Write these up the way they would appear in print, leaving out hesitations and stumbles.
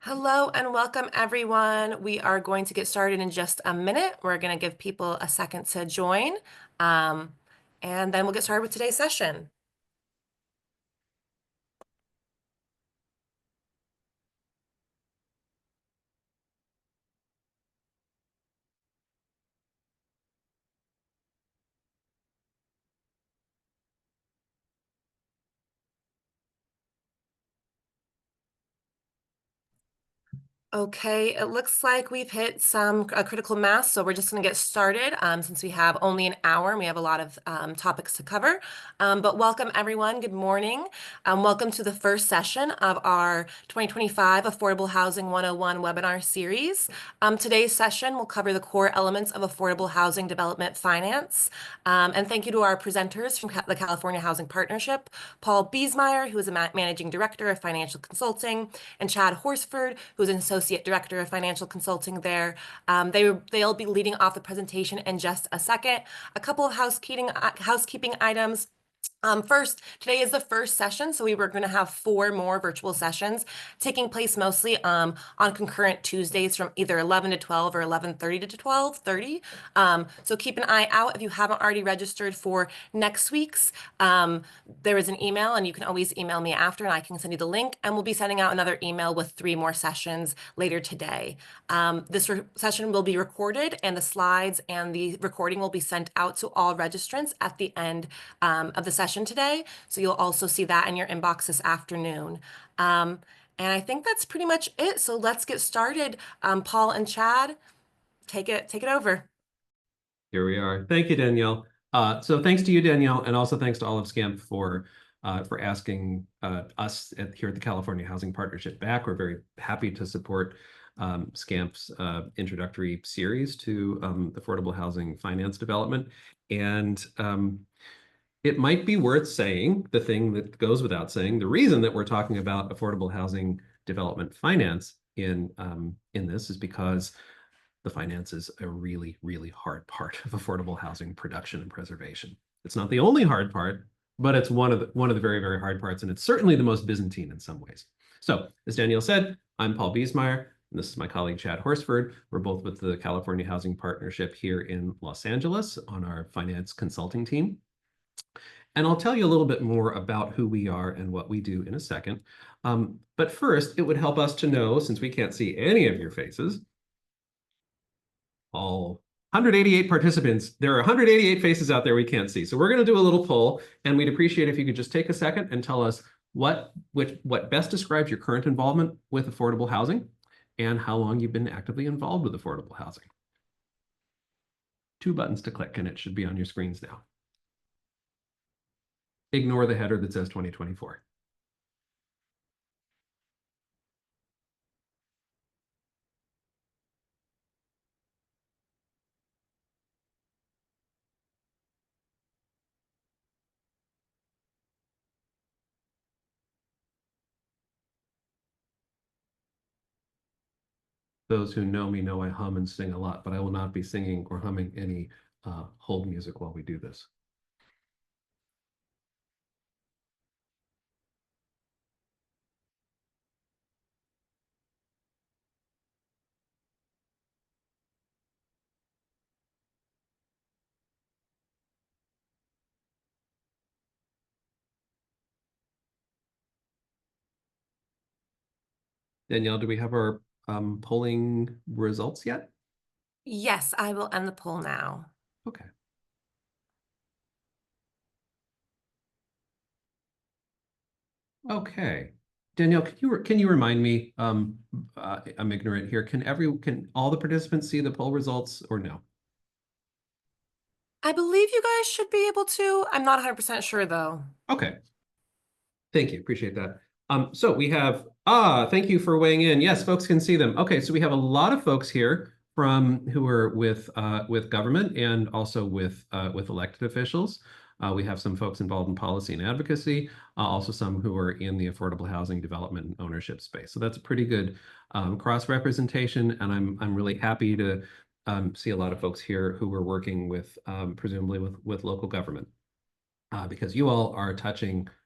Hello and welcome, everyone. We are going to get started in just a minute. We're going to give people a second to join, um, and then we'll get started with today's session. Okay, it looks like we've hit some critical mass, so we're just going to get started since we have only an hour and we have a lot of topics to cover. But welcome, everyone. Good morning. Welcome to the first session of our 2025 Affordable Housing 101 webinar series. Today's session will cover the core elements of affordable housing development finance. And thank you to our presenters from the California Housing Partnership, Paul Biesmeyer, who is a managing director of financial consulting, and Chad Horsford, who's an associate director of financial consulting there. They'll be leading off the presentation in just a second. A couple of housekeeping items. First, today is the first session, so we were going to have 4 more virtual sessions taking place mostly on concurrent Tuesdays from either 11 to 12 or 11:30 to 12:30. So keep an eye out if you haven't already registered for next week's. There is an email, and you can always email me after, and I can send you the link. And we'll be sending out another email with 3 more sessions later today. This session will be recorded, and the slides and the recording will be sent out to all registrants at the end of the session today. So you'll also see that in your inbox this afternoon. And I think that's pretty much it. So let's get started. Paul and Chad, take it over. Here we are. Thank you, Danielle. So thanks to you, Danielle, and also thanks to all of SCAMP for asking us here at the California Housing Partnership back. We're very happy to support SCAMP's introductory series to affordable housing finance development. And it might be worth saying, the thing that goes without saying, the reason that we're talking about affordable housing development finance in this is because the finance is a really, really hard part of affordable housing production and preservation. It's not the only hard part, but it's one of the very, very hard parts, and it's certainly the most Byzantine in some ways. So, as Danielle said, I'm Paul Biesmeyer, and this is my colleague Chad Horsford. We're both with the California Housing Partnership here in Los Angeles on our finance consulting team. And I'll tell you a little bit more about who we are and what we do in a second. But first, it would help us to know, since we can't see any of your faces, all 188 participants. There are 188 faces out there we can't see. So we're going to do a little poll, and we'd appreciate if you could just take a second and tell us what best describes your current involvement with affordable housing and how long you've been actively involved with affordable housing. 2 buttons to click, and it should be on your screens now. Ignore the header that says 2024. Those who know me know I hum and sing a lot, but I will not be singing or humming any hold music while we do this. Danielle, do we have our polling results yet? Yes, I will end the poll now. Okay. Okay. Danielle, can you remind me? I'm ignorant here. Can all the participants see the poll results or no? I believe you guys should be able to. I'm not 100% sure though. Okay. Thank you. Appreciate that. So we have, thank you for weighing in. Yes, folks can see them. Okay, so we have a lot of folks here who are with government and also with elected officials. We have some folks involved in policy and advocacy, also some who are in the affordable housing development and ownership space. So that's a pretty good cross-representation, and I'm really happy to see a lot of folks here who are working with presumably with local government. Because you all are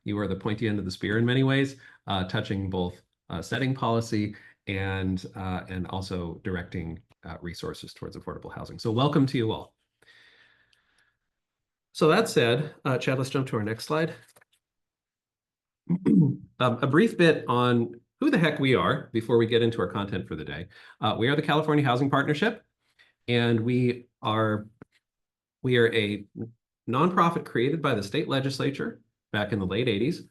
you are the pointy end of the spear in many ways, touching both setting policy and also directing resources towards affordable housing. So welcome to you all. So that said, Chad, let's jump to our next slide. A brief bit on who the heck we are before we get into our content for the day. We are the California Housing Partnership, and we are a nonprofit created by the state legislature back in the late 80s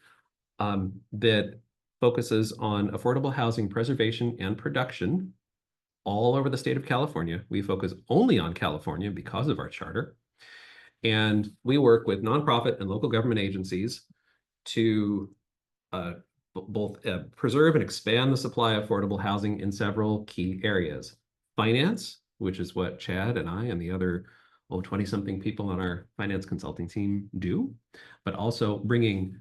that focuses on affordable housing preservation and production all over the state of California. We focus only on California because of our charter. And we work with nonprofit and local government agencies to both preserve and expand the supply of affordable housing in several key areas. Finance, which is what Chad and I and the other 20-something people on our finance consulting team do, but also bringing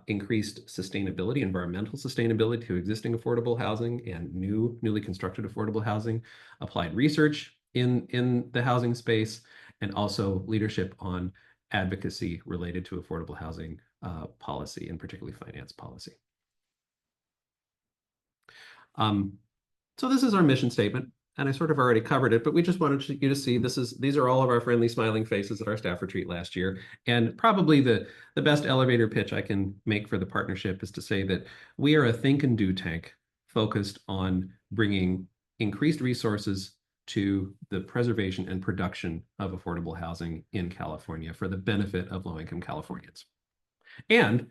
increased sustainability, environmental sustainability to existing affordable housing and newly constructed affordable housing, applied research in the housing space, and also leadership on advocacy related to affordable housing policy, and particularly finance policy. So this is our mission statement, and I sort of already covered it, but we just wanted you to see these are all of our friendly smiling faces at our staff retreat last year. And probably the best elevator pitch I can make for the partnership is to say that we are a think and do tank focused on bringing increased resources to the preservation and production of affordable housing in California for the benefit of low-income Californians. And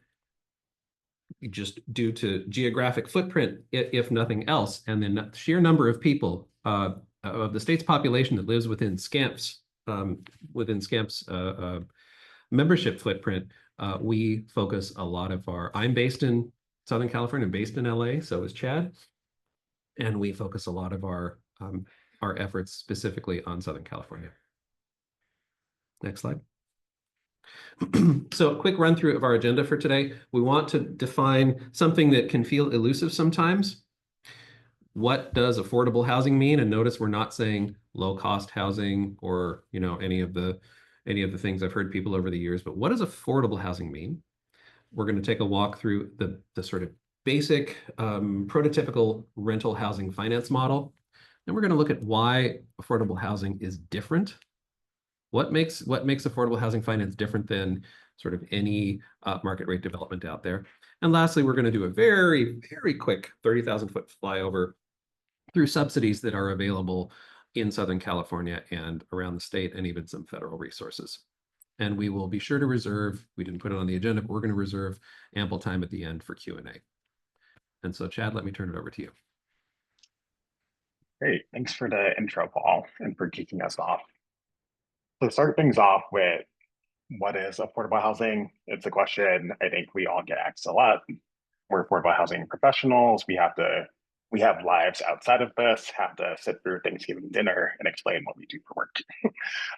just due to geographic footprint, if nothing else, and the sheer number of people of the state's population that lives within SCAMP's membership footprint, we focus a lot of I'm based in Southern California, based in LA, so is Chad, and we focus a lot of our efforts specifically on Southern California. Next slide. So a quick run through of our agenda for today. We want to define something that can feel elusive sometimes. What does affordable housing mean? And notice we're not saying low-cost housing or any of the things I've heard people over the years, but what does affordable housing mean? We're going to take a walk through the sort of basic prototypical rental housing finance model. Then we're going to look at why affordable housing is different. What makes affordable housing finance different than sort of any market rate development out there? And lastly, we're going to do a very, very quick 30,000-foot flyover through subsidies that are available in Southern California and around the state, and even some federal resources. And we will be sure to reserve, we didn't put it on the agenda, but we're going to reserve ample time at the end for Q&A. And so, Chad, let me turn it over to you. Great. Thanks for the intro, Paul, and for kicking us off. So to start things off with, what is affordable housing? It's a question I think we all get asked a lot. We're affordable housing professionals. We have lives outside of this, have to sit through Thanksgiving dinner and explain what we do for work.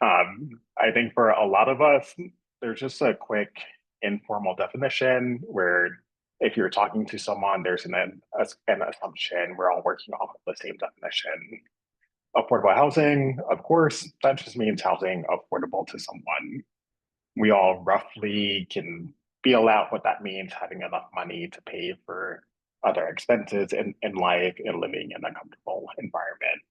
I think for a lot of us, there's just a quick informal definition where if you're talking to someone, there's an assumption we're all working off of the same definition. Affordable housing, of course, that just means housing affordable to someone. We all roughly can feel out what that means, having enough money to pay for other expenses in life and living in a comfortable environment.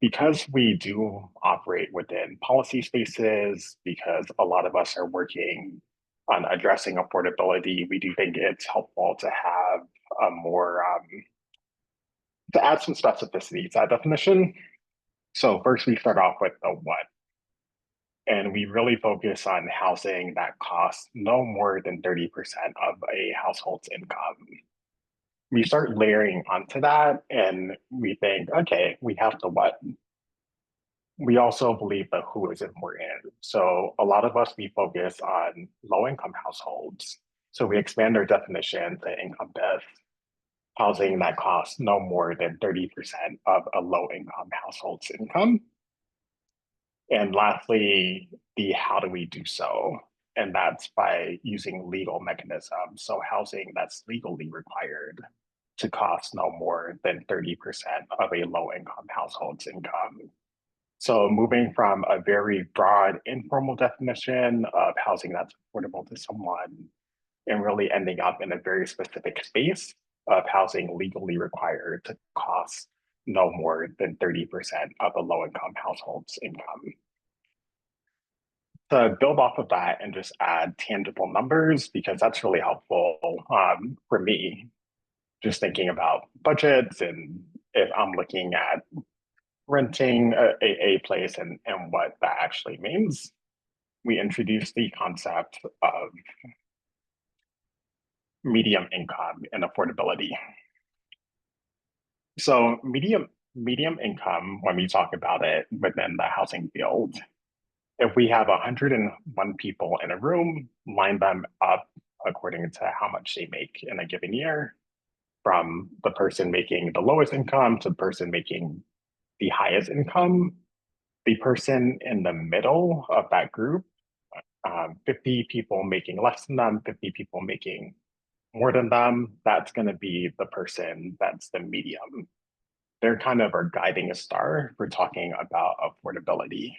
Because we do operate within policy spaces, because a lot of us are working on addressing affordability, we do think it's helpful to have a more to add some specificity to that definition. So first we start off with the what. And we really focus on housing that costs no more than 30% of a household's income. We start layering onto that and we think, okay, we have the what. We also believe the who is important. So a lot of us, we focus on low-income households. So we expand our definition to encompass housing that costs no more than 30% of a low-income household's income. And lastly, the how do we do so? And that's by using legal mechanisms. So housing that's legally required to cost no more than 30% of a low-income household's income. So moving from a very broad informal definition of housing that's affordable to someone and really ending up in a very specific space of housing legally required to cost no more than 30% of a low-income household's income. To build off of that and just add tangible numbers, because that's really helpful for me, just thinking about budgets and if I'm looking at renting a place and what that actually means. We introduced the concept of medium income and affordability. So medium income, when we talk about it within the housing field, if we have 101 people in a room, line them up according to how much they make in a given year, from the person making the lowest income to the person making the highest income, the person in the middle of that group, 50 people making less than them, 50 people making more than them, that's going to be the person that's the medium. They're kind of our guiding star for talking about affordability.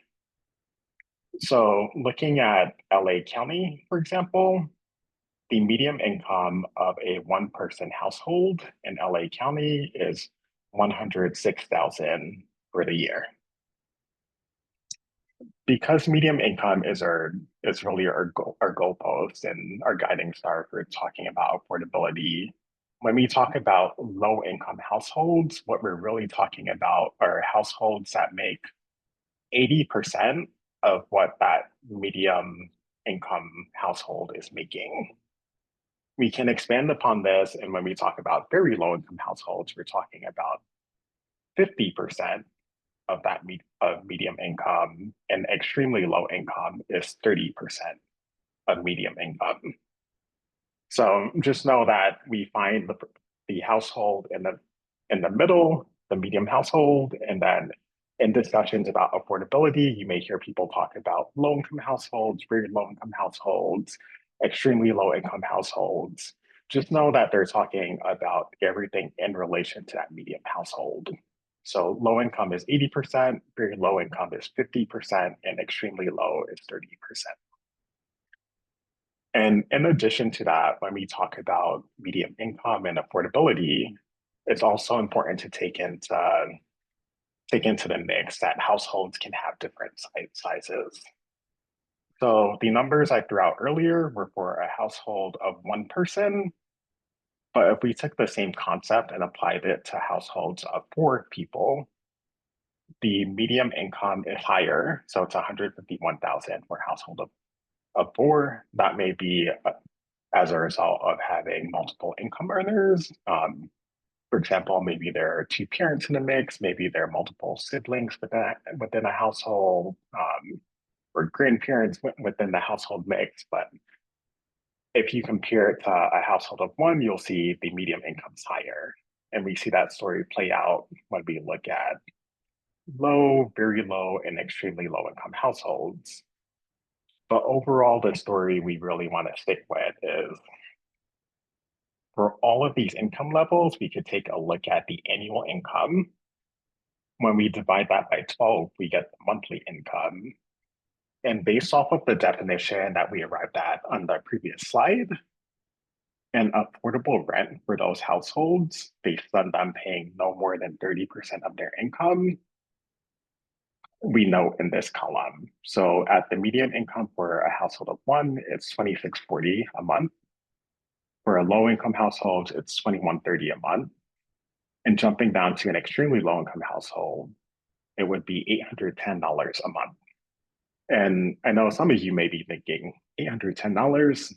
So looking at LA County, for example, the median income of a one-person household in LA County is $106,000 for the year. Because median income is really our goalpost and our guiding star for talking about affordability. When we talk about low-income households, what we're really talking about are households that make 80% of what that medium income household is making. We can expand upon this, and when we talk about very low income households, we're talking about 50% of that medium income, and extremely low income is 30% of medium income. So just know that we find the household in the middle, the medium household, and then in discussions about affordability, you may hear people talk about low-income households, very low-income households, extremely low-income households. Just know that they're talking about everything in relation to that medium household. So low income is 80%, very low income is 50%, and extremely low is 30%. And in addition to that, when we talk about medium income and affordability, it's also important to take into the mix that households can have different sizes. So the numbers I threw out earlier were for a household of one person, but if we took the same concept and applied it to households of 4 people, the median income is higher. So it's 151,000 for a household of 4. That may be as a result of having multiple income earners. For example, maybe there are 2 parents in the mix, maybe there are multiple siblings within a household, or grandparents within the household mix. But if you compare it to a household of 1, you'll see the median income is higher. And we see that story play out when we look at low, very low, and extremely low income households. But overall, the story we really want to stick with is, for all of these income levels, we could take a look at the annual income. When we divide that by 12, we get the monthly income. And based off of the definition that we arrived at on the previous slide, an affordable rent for those households, based on them paying no more than 30% of their income, we note in this column. So at the median income for a household of 1, it's $2,640 a month. For a low income household, it's $2,130 a month. And jumping down to an extremely low income household, it would be $810 a month. And I know some of you may be thinking, $810?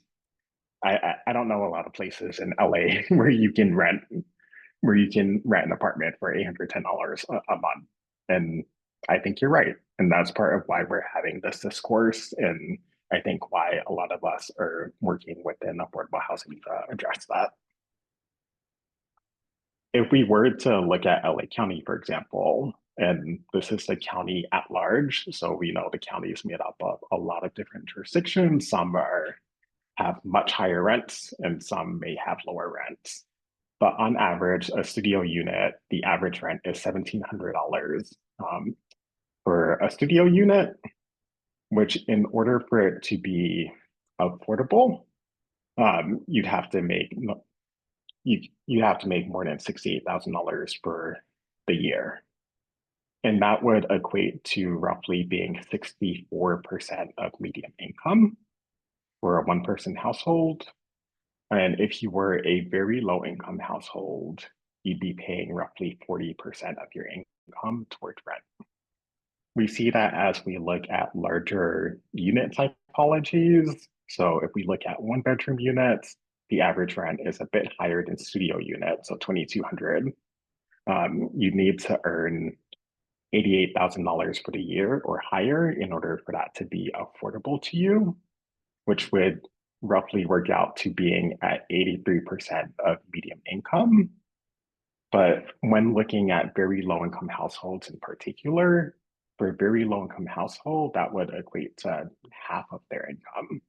I don't know a lot of places in LA where you can rent an apartment for $810 a month. And I think you're right. And that's part of why we're having this discourse, and I think why a lot of us are working within affordable housing to address that. If we were to look at LA County, for example, and this is the county at large, so we know the county is made up of a lot of different jurisdictions. Some have much higher rents and some may have lower rents. But on average, a studio unit, the average rent is $1,700 for a studio unit, which in order for it to be affordable, you'd have to make you have to make more than $68,000 for the year. And that would equate to roughly being 64% of median income for a one-person household. And if you were a very low income household, you'd be paying roughly 40% of your income towards rent. We see that as we look at larger unit typologies. So if we look at one bedroom units, the average rent is a bit higher than studio units, so $2,200. You need to earn $88,000 for the year or higher in order for that to be affordable to you, which would roughly work out to being at 83% of median income. But when looking at very low income households in particular, for a very low income household, that would equate to half of their income.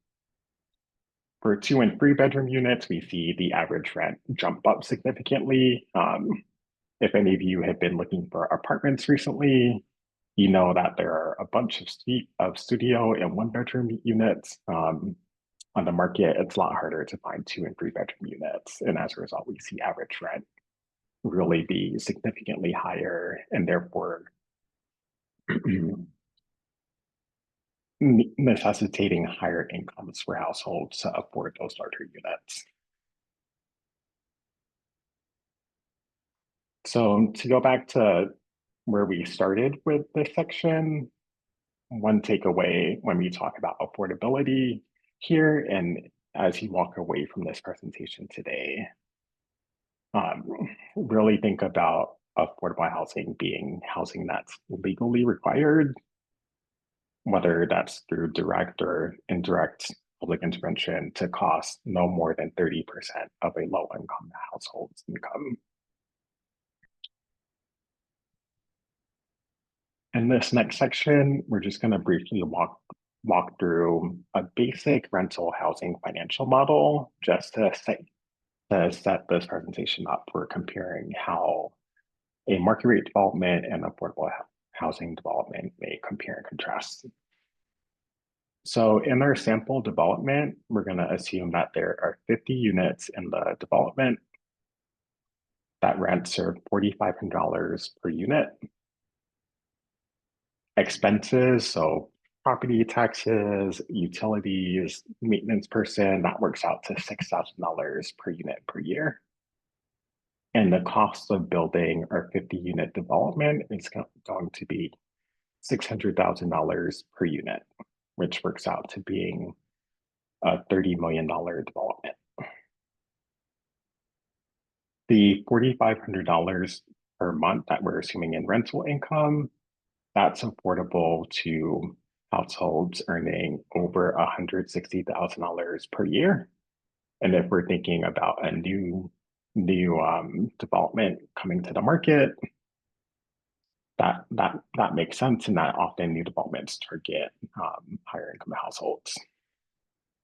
For 2 and 3 bedroom units, we see the average rent jump up significantly. If any of you have been looking for apartments recently, you know that there are a bunch of studio and 1 bedroom units on the market. It's a lot harder to find 2 and 3 bedroom units. And as a result, we see average rent really be significantly higher and therefore necessitating higher incomes for households to afford those larger units. So to go back to where we started with this section, one takeaway when we talk about affordability here, and as you walk away from this presentation today, really think about affordable housing being housing that's legally required, whether that's through direct or indirect public intervention, to cost no more than 30% of a low-income household's income. In this next section, we're just going to briefly walk through a basic rental housing financial model just to set this presentation up for comparing how a market rate development and affordable housing development may compare and contrast. So in our sample development, we're going to assume that there are 50 units in the development. That rents are $4,500 per unit. Expenses, so property taxes, utilities, maintenance person, that works out to $6,000 per unit per year. And the cost of building our 50-unit development is going to be $600,000 per unit, which works out to being a $30 million development. The $4,500 per month that we're assuming in rental income, that's affordable to households earning over $160,000 per year. And if we're thinking about a new development coming to the market, that makes sense, and that often new developments target higher income households.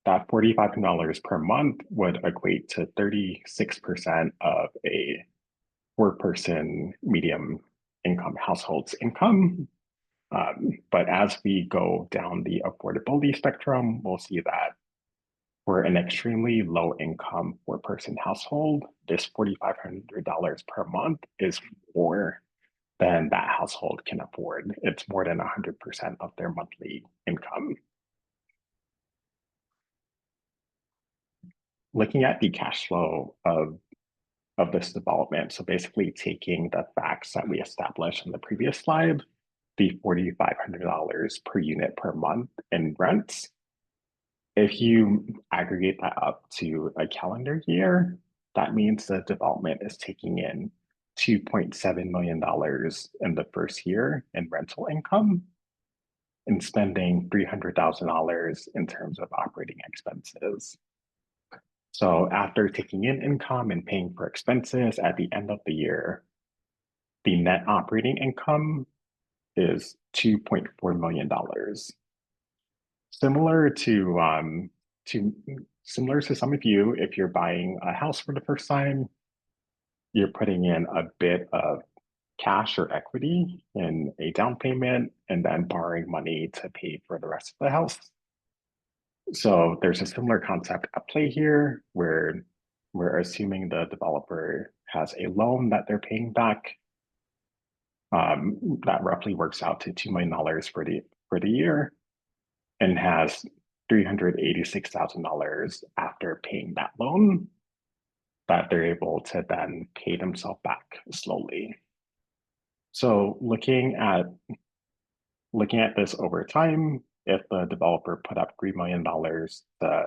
That $4,500 per month would equate to 36% of a 4-person medium income household's income. But as we go down the affordability spectrum, we'll see that for an extremely low income 4-person household, this $4,500 per month is more than that household can afford. It's more than 100% of their monthly income. Looking at the cash flow of this development, so basically taking the facts that we established on the previous slide, the $4,500 per unit per month in rents, if you aggregate that up to a calendar year, that means the development is taking in $2.7 million in the first year in rental income and spending $300,000 in terms of operating expenses. So after taking in income and paying for expenses at the end of the year, the net operating income is $2.4 million. Similar to some of you, if you're buying a house for the first time, you're putting in a bit of cash or equity in a down payment and then borrowing money to pay for the rest of the house. So there's a similar concept at play here where we're assuming the developer has a loan that they're paying back. That roughly works out to $2 million for the year, and has $386,000 after paying that loan that they're able to then pay themselves back slowly. So looking at this over time, if the developer put up $3 million to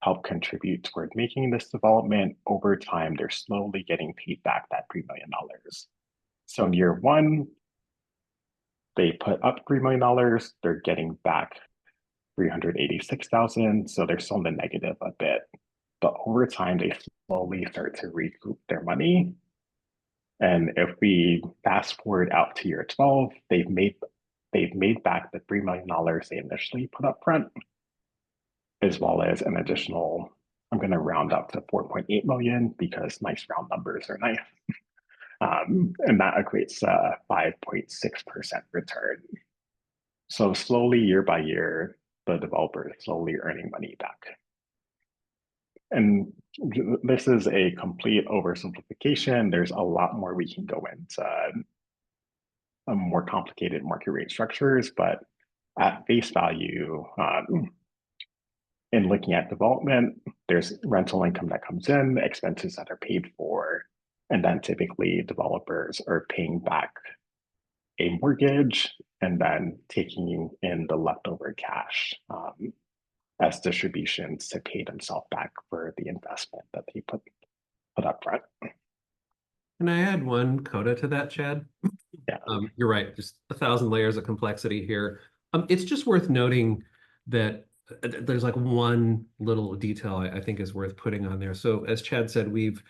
help contribute toward making this development, over time, they're slowly getting paid back that $3 million. So in year one, they put up $3 million, they're getting back 386,000, so they're still in the negative a bit. But over time, they slowly start to recoup their money. And if we fast forward out to year 12, they've made back the $3 million they initially put up front, as well as an additional, I'm going to round up to 4.8 million because nice round numbers are nice. And that equates to a 5.6% return. So slowly, year by year, the developer is slowly earning money back. And this is a complete oversimplification. There's a lot more we can go into more complicated market rate structures, but at face value, in looking at development, there's rental income that comes in, expenses that are paid for, and then typically developers are paying back a mortgage and then taking in the leftover cash as distributions to pay themselves back for the investment that they put up front. Can I add one coda to that, Chad? Yeah. You're right. Just 1,000 layers of complexity here. It's just worth noting that there's like one little detail I think is worth putting on there. So as Chad said, we've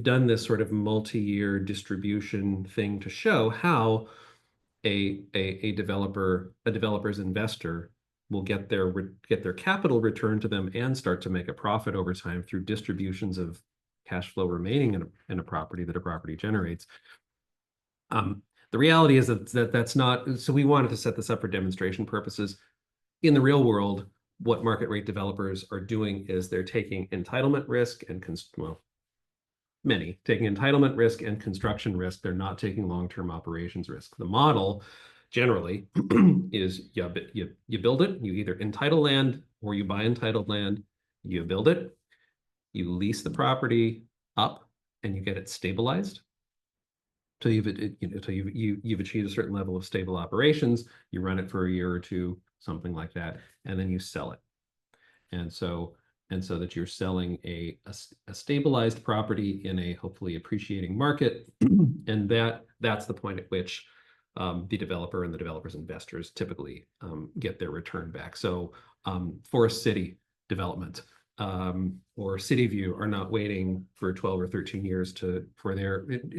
done this sort of multi-year distribution thing to show how a developer's investor will get their capital returned to them and start to make a profit over time through distributions of cash flow remaining in a property that a property generates. The reality is that that's not, so we wanted to set this up for demonstration purposes. In the real world, what market rate developers are doing is they're taking entitlement risk and many taking entitlement risk and construction risk. They're not taking long-term operations risk. The model generally is you build it, you either entitle land or you buy entitled land, you build it, you lease the property up, and you get it stabilized. So you've achieved a certain level of stable operations, you run it for a year or two, something like that, and then you sell it. And so that you're selling a stabilized property in a hopefully appreciating market, and that's the point at which the developer and the developer's investors typically get their return back. So Forest City development or CityView are not waiting for 12 or 13 years to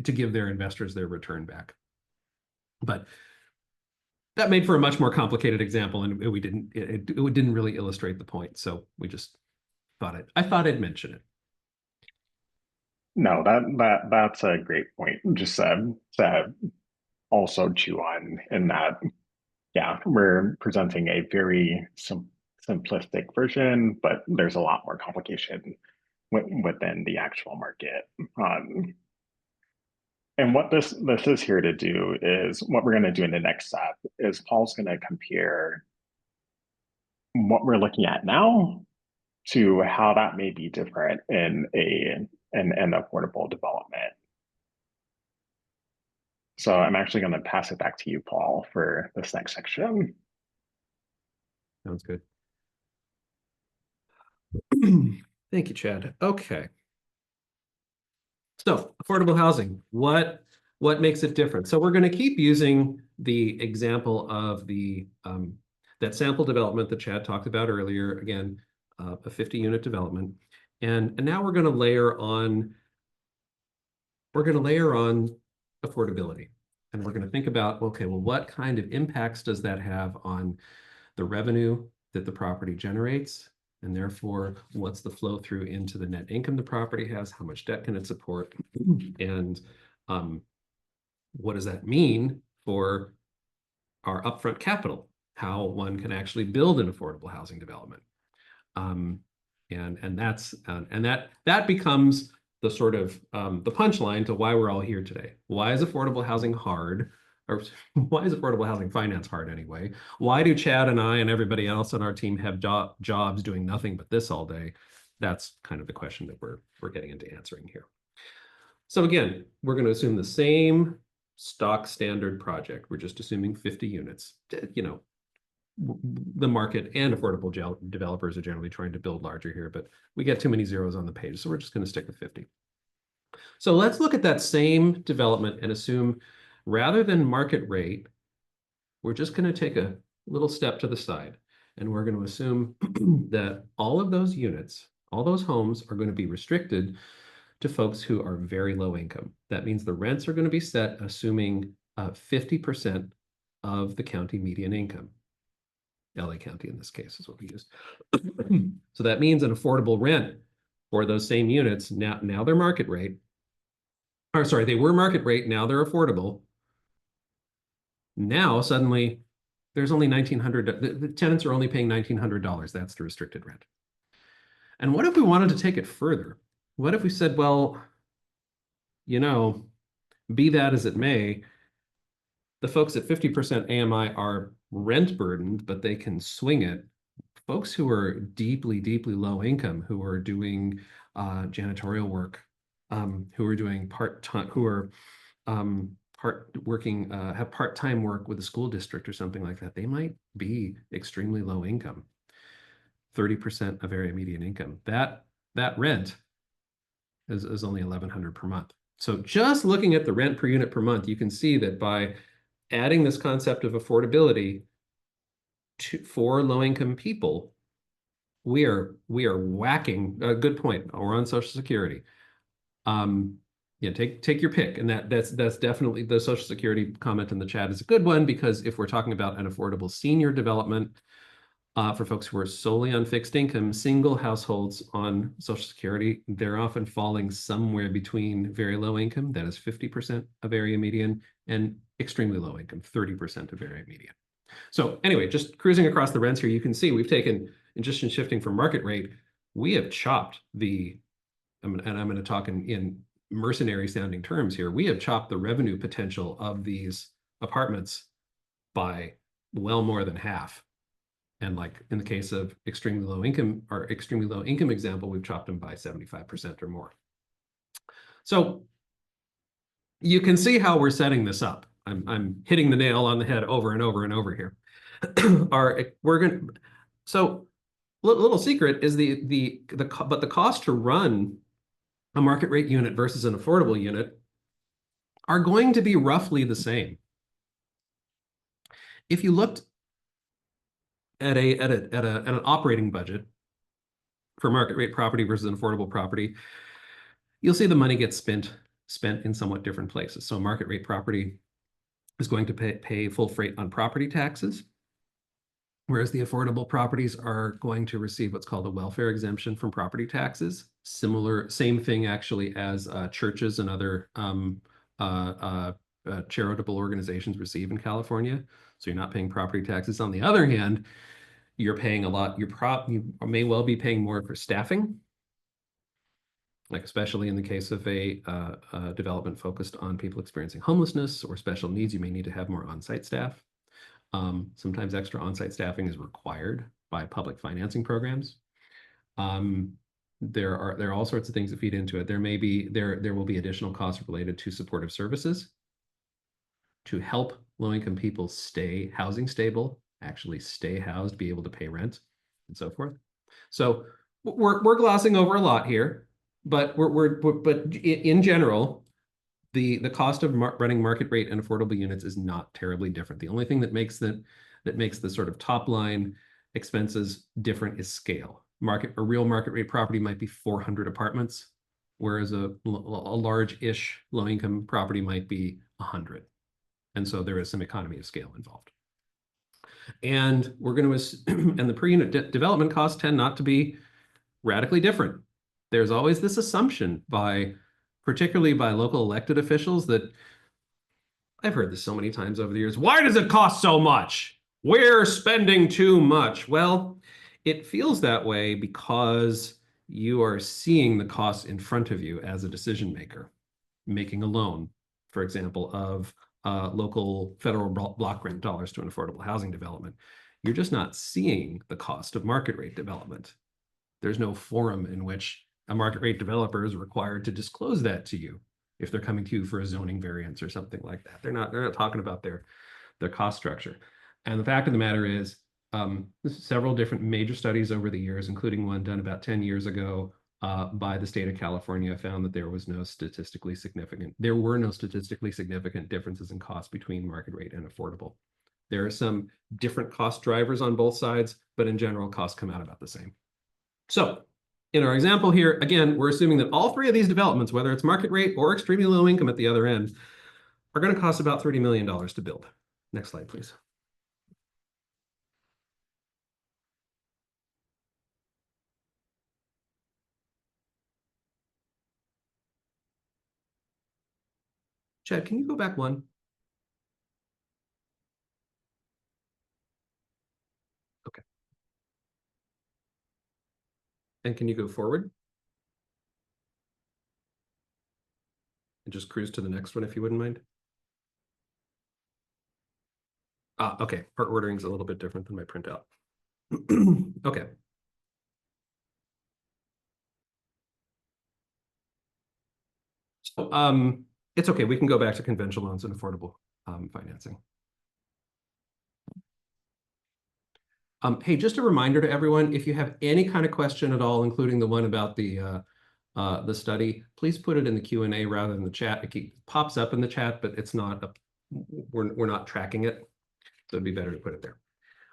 give their investors their return back. But that made for a much more complicated example, and it didn't really illustrate the point. So we just I thought I'd mention it. No, that's a great point. Just to also chew on in that, yeah, we're presenting a very simplistic version, but there's a lot more complication within the actual market. And what this is here to do is, what we're going to do in the next step is Paul's going to compare what we're looking at now to how that may be different in an affordable development. So I'm actually going to pass it back to you, Paul, for this next section. Sounds good. Thank you, Chad. Okay. So affordable housing, what makes it different? So we're going to keep using the example of that sample development that Chad talked about earlier. Again, a 50-unit development, and now we're going to layer on affordability, and we're going to think about, okay, well, what kind of impacts does that have on the revenue that the property generates? And therefore, what's the flow through into the net income the property has? How much debt can it support? And what does that mean for our upfront capital? How one can actually build an affordable housing development? And that's that becomes the sort of the punchline to why we're all here today. Why is affordable housing hard? Or why is affordable housing finance hard anyway? Why do Chad and I and everybody else on our team have jobs doing nothing but this all day? That's kind of the question that we're getting into answering here. So again, we're going to assume the same stock standard project. We're just assuming 50 units. You know, the market and affordable developers are generally trying to build larger here, but we get too many zeros on the page, so we're just going to stick with 50. So let's look at that same development and assume rather than market rate, we're just going to take a little step to the side, and we're going to assume that all of those units, all those homes are going to be restricted to folks who are very low income. That means the rents are going to be set assuming 50% of the county median income. LA County in this case is what we use. So that means an affordable rent for those same units, now they're market rate. Or sorry, they were market rate, now they're affordable. Now suddenly there's only $1,900, the tenants are only paying $1,900. That's the restricted rent. And what if we wanted to take it further? What if we said, well, you know, be that as it may, the folks at 50% AMI are rent burdened, but they can swing it. Folks who are deeply, deeply low income, who are doing janitorial work, who are doing part-time, who are have part-time work with a school district or something like that, they might be extremely low income. 30% of area median income. That rent is only $1,100 per month. So just looking at the rent per unit per month, you can see that by adding this concept of affordability for low-income people, we are whacking. A good point. We're on Social Security. Yeah, take your pick, and that's definitely the Social Security comment in the chat is a good one, because if we're talking about an affordable senior development for folks who are solely on fixed income, single households on Social Security, they're often falling somewhere between very low income, that is 50% of area median, and extremely low income, 30% of area median. So anyway, just cruising across the rents here, you can see we've taken, and just in shifting from market rate, we have chopped and I'm going to talk in mercenary sounding terms here, we have chopped the revenue potential of these apartments by well more than half. And like in the case of extremely low income example, we've chopped them by 75% or more. So you can see how we're setting this up. I'm hitting the nail on the head over and over and over here. So little secret is but the cost to run a market rate unit versus an affordable unit are going to be roughly the same. If you looked at an operating budget for market rate property versus an affordable property, you'll see the money gets spent in somewhat different places. So market rate property is going to pay full freight on property taxes, whereas the affordable properties are going to receive what's called a welfare exemption from property taxes. Same thing actually as churches and other charitable organizations receive in California. So you're not paying property taxes. On the other hand, you're paying a lot. You may well be paying more for staffing, like especially in the case of a development focused on people experiencing homelessness or special needs, you may need to have more on-site staff. Sometimes extra on-site staffing is required by public financing programs. There are all sorts of things that feed into it. There will be additional costs related to supportive services to help low-income people stay housing stable, actually stay housed, be able to pay rent, and so forth. So we're glossing over a lot here, but but in general, the cost of running market rate and affordable units is not terribly different. The only thing that makes the sort of top line expenses different is scale. A real market rate property might be 400 apartments, whereas a large-ish low-income property might be 100. And so there is some economy of scale involved. And we're going to and the per unit development costs tend not to be radically different. There's always this assumption particularly by local elected officials, that I've heard this so many times over the years. Why does it cost so much? We're spending too much. Well, it feels that way because you are seeing the costs in front of you as a decision maker, making a loan, for example, of local federal block grant dollars to an affordable housing development. You're just not seeing the cost of market rate development. There's no forum in which a market rate developer is required to disclose that to you if they're coming to you for a zoning variance or something like that. They're not talking about their cost structure. And the fact of the matter is, several different major studies over the years, including one done about 10 years ago by the state of California, found that there were no statistically significant differences in cost between market rate and affordable. There are some different cost drivers on both sides, but in general, costs come out about the same. So in our example here, again, we're assuming that all three of these developments, whether it's market rate or extremely low income at the other end, are going to cost about $30 million to build. Next slide, please. Chad, can you go back one? Okay. And can you go forward? And just cruise to the next one if you wouldn't mind. Okay, our ordering is a little bit different than my printout. Okay. So it's okay, we can go back to conventional loans and affordable financing. Hey, just a reminder to everyone, if you have any kind of question at all, including the one about the study, please put it in the Q&A rather than the chat. It pops up in the chat, but it's not, we're not tracking it. So it'd be better to put it there.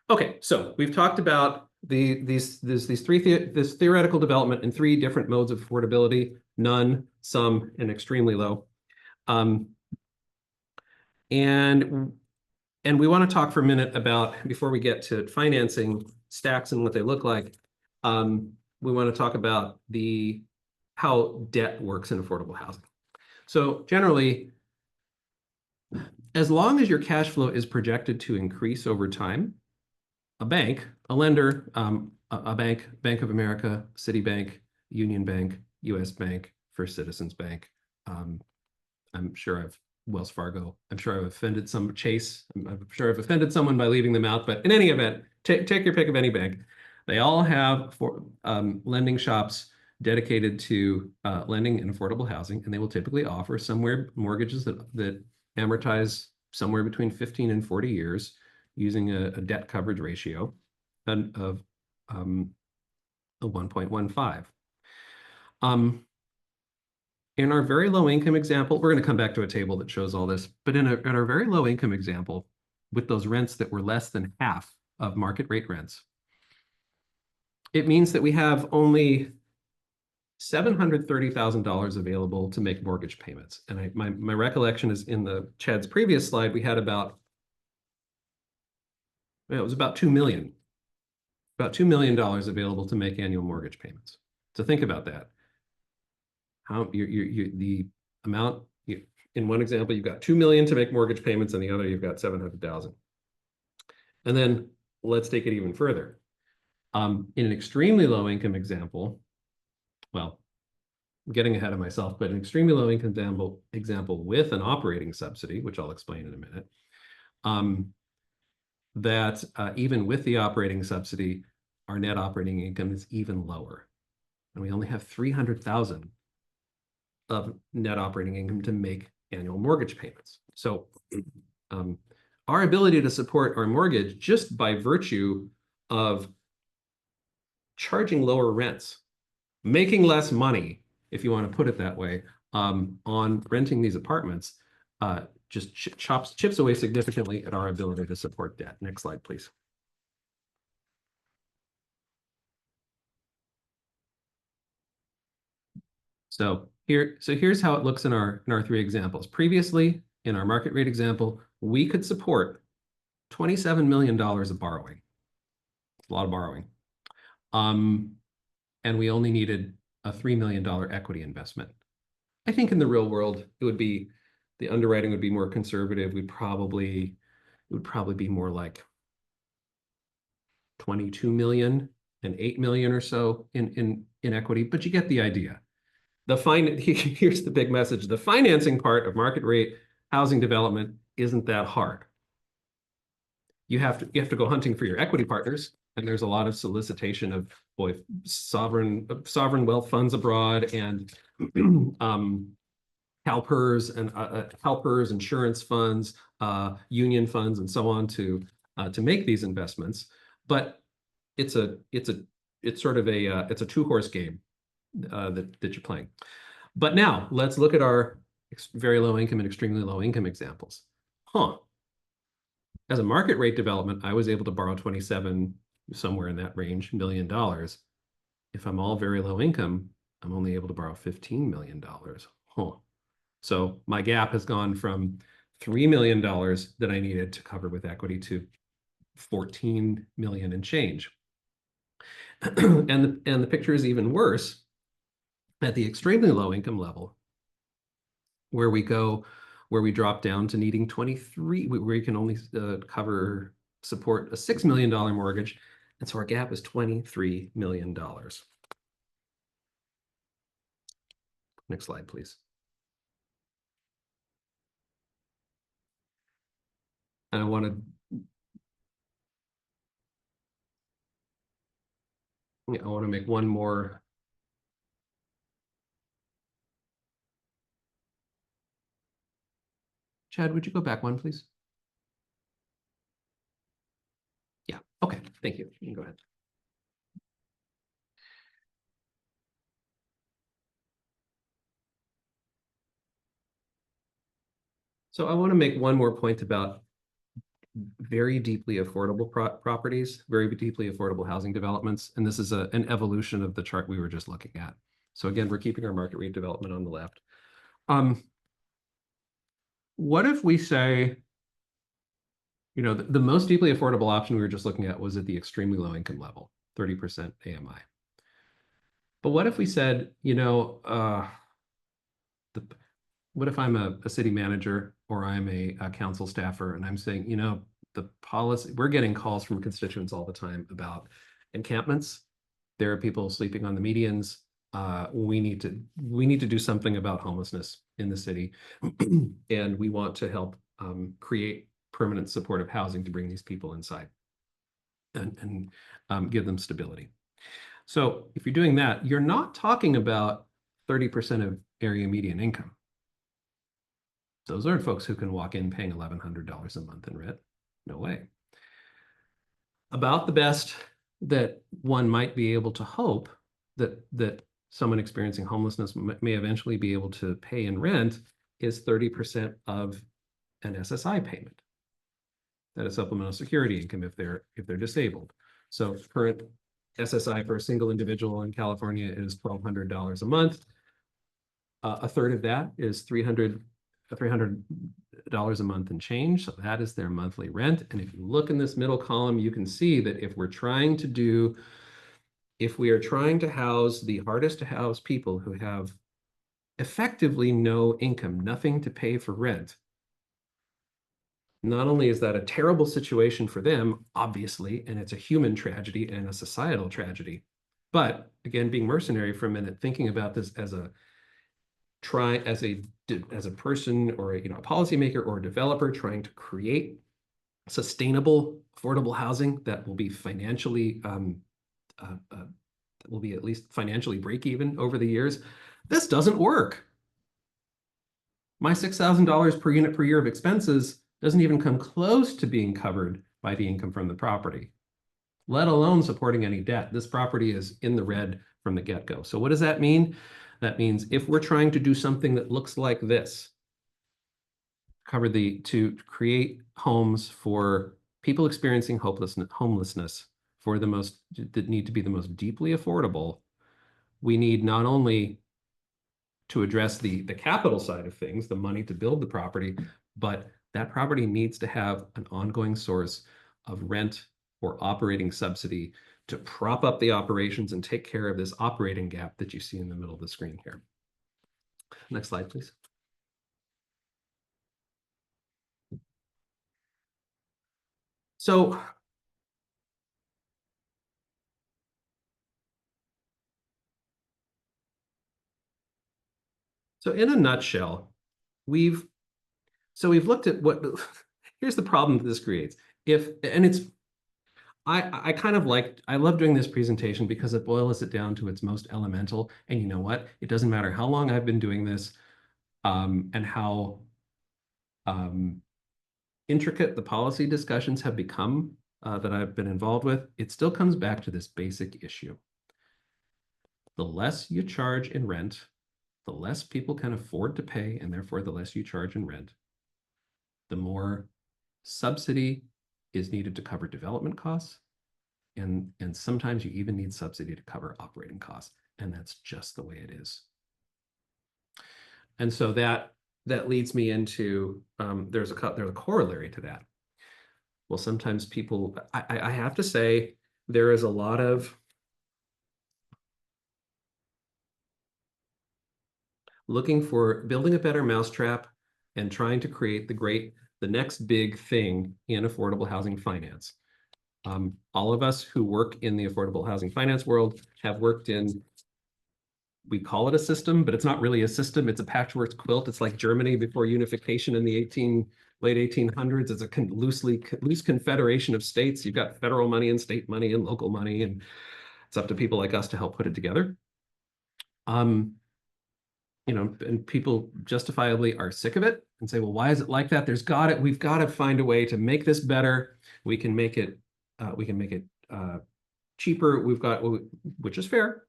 Okay, so we've talked about this theoretical development in three different modes of affordability: none, some, and extremely low. And we want to talk for a minute about, before we get to financing stacks and what they look like, we want to talk about how debt works in affordable housing. So generally, as long as your cash flow is projected to increase over time, a bank, a lender, a bank, Bank of America, Citibank, Union Bank, US Bank, First Citizens Bank, I'm sure Wells Fargo, I'm sure I've offended some, Chase, I'm sure I've offended someone by leaving them out, but in any event, take your pick of any bank. They all have lending shops dedicated to lending in affordable housing, and they will typically offer mortgages that amortize somewhere between 15 and 40 years using a debt coverage ratio of a 1.15. In our very low income example, we're going to come back to a table that shows all this, but in our very low income example, with those rents that were less than half of market rate rents, it means that we have only $730,000 available to make mortgage payments. And my recollection is in Chad's previous slide, we had it was about $2 million. About $2 million available to make annual mortgage payments. So think about that. The amount, in one example, you've got $2 million to make mortgage payments, and the other you've got $700,000. And then let's take it even further. In an extremely low income example, well, I'm getting ahead of myself, but an extremely low income example with an operating subsidy, which I'll explain in a minute, that even with the operating subsidy, our net operating income is even lower. And we only have $300,000 of net operating income to make annual mortgage payments. So our ability to support our mortgage just by virtue of charging lower rents, making less money, if you want to put it that way, on renting these apartments, just chips away significantly at our ability to support debt. Next slide, please. So here's how it looks in our three examples. Previously, in our market rate example, we could support $27 million of borrowing. It's a lot of borrowing. And we only needed a $3 million equity investment. I think in the real world, the underwriting would be more conservative. It would probably be more like 22 million and 8 million or so in in equity, but you get the idea. Here's the big message. The financing part of market rate housing development isn't that hard. You have to go hunting for your equity partners, and there's a lot of solicitation of sovereign wealth funds abroad and CalPERS and CalPERS insurance funds, union funds, and so on to make these investments. But it's sort of a two-horse game that you're playing. But now let's look at our very low income and extremely low income examples. As a market rate development, I was able to borrow 27, somewhere in that range, $1 million. If I'm all very low income, I'm only able to borrow $15 million. So my gap has gone from $3 million that I needed to cover with equity to 14 million and change. And the picture is even worse at the extremely low income level, where we drop down to needing 23, where you can only support a $6 million mortgage. And so our gap is $23 million. Next slide, please. And I want to make one more. Chad, would you go back one, please? Yeah, okay, thank you. You can go ahead. So I want to make one more point about very deeply affordable properties, very deeply affordable housing developments. And this is an evolution of the chart we were just looking at. So again, we're keeping our market rate development on the left. What if we say, the most deeply affordable option we were just looking at was at the extremely low income level, 30% AMI. But what if we said, what if I'm a city manager or I'm a council staffer and I'm saying, the policy, we're getting calls from constituents all the time about encampments. There are people sleeping on the medians. We need to do something about homelessness in the city. And we want to help create permanent supportive housing to bring these people inside and give them stability. So if you're doing that, you're not talking about 30% of area median income. Those aren't folks who can walk in paying $1,100 a month in rent. No way. About the best that one might be able to hope that someone experiencing homelessness may eventually be able to pay in rent is 30% of an SSI payment. That is supplemental security income if they're disabled. So current SSI for a single individual in California is $1,200 a month. A third of that is $300 a month and change. So that is their monthly rent. And if you look in this middle column, you can see that if we are trying to house the hardest to house people who have effectively no income, nothing to pay for rent, not only is that a terrible situation for them, obviously, and it's a human tragedy and a societal tragedy, but again, being mercenary for a minute, thinking about this as a person or a policymaker or a developer trying to create sustainable, affordable housing that will be financially that will be at least financially break even over the years. This doesn't work. My $6,000 per unit per year of expenses doesn't even come close to being covered by the income from the property, let alone supporting any debt. This property is in the red from the get-go. So what does that mean? That means if we're trying to do something that looks like this, to create homes for people experiencing homelessness that need to be the most deeply affordable, we need not only to address the capital side of things, the money to build the property, but that property needs to have an ongoing source of rent or operating subsidy to prop up the operations and take care of this operating gap that you see in the middle of the screen here. Next slide, please. So So in a nutshell, we've looked at what, here's the problem that this creates. I kind of I love doing this presentation because it boils it down to its most elemental. And you know what? It doesn't matter how long I've been doing this, and how intricate the policy discussions have become that I've been involved with. It still comes back to this basic issue. The less you charge in rent, the less people can afford to pay, and therefore the less you charge in rent, the more subsidy is needed to cover development costs. And sometimes you even need subsidy to cover operating costs. And that's just the way it is. And so that leads me into, there's a corollary to that. Well, sometimes people, I have to say, there is a lot of looking for building a better mousetrap and trying to create the next big thing in affordable housing finance. All of us who work in the affordable housing finance world have worked in, we call it a system, but it's not really a system. It's a patchwork quilt. It's like Germany before unification in the late 1800s. It's a loose confederation of states. You've got federal money and state money and local money, and it's up to people like us to help put it together. You know, and people justifiably are sick of it and say, well, why is it like that? We've got to find a way to make this better. We can make it cheaper. Which is fair,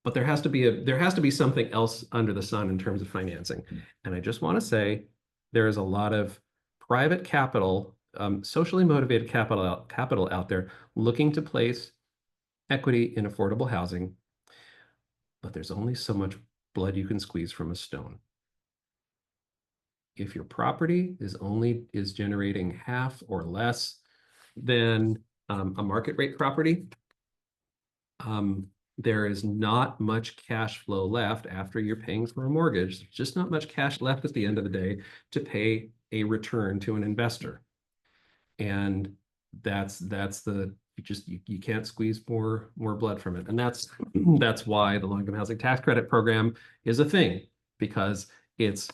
but there has to be something else under the sun in terms of financing. And I just want to say there is a lot of private capital, socially motivated capital out there looking to place equity in affordable housing, but there's only so much blood you can squeeze from a stone. If your property is generating half or less than a market rate property, there is not much cash flow left after you're paying for a mortgage. There's just not much cash left at the end of the day to pay a return to an investor. And you can't squeeze more blood from it. And that's why the low-income housing tax credit program is a thing, because it's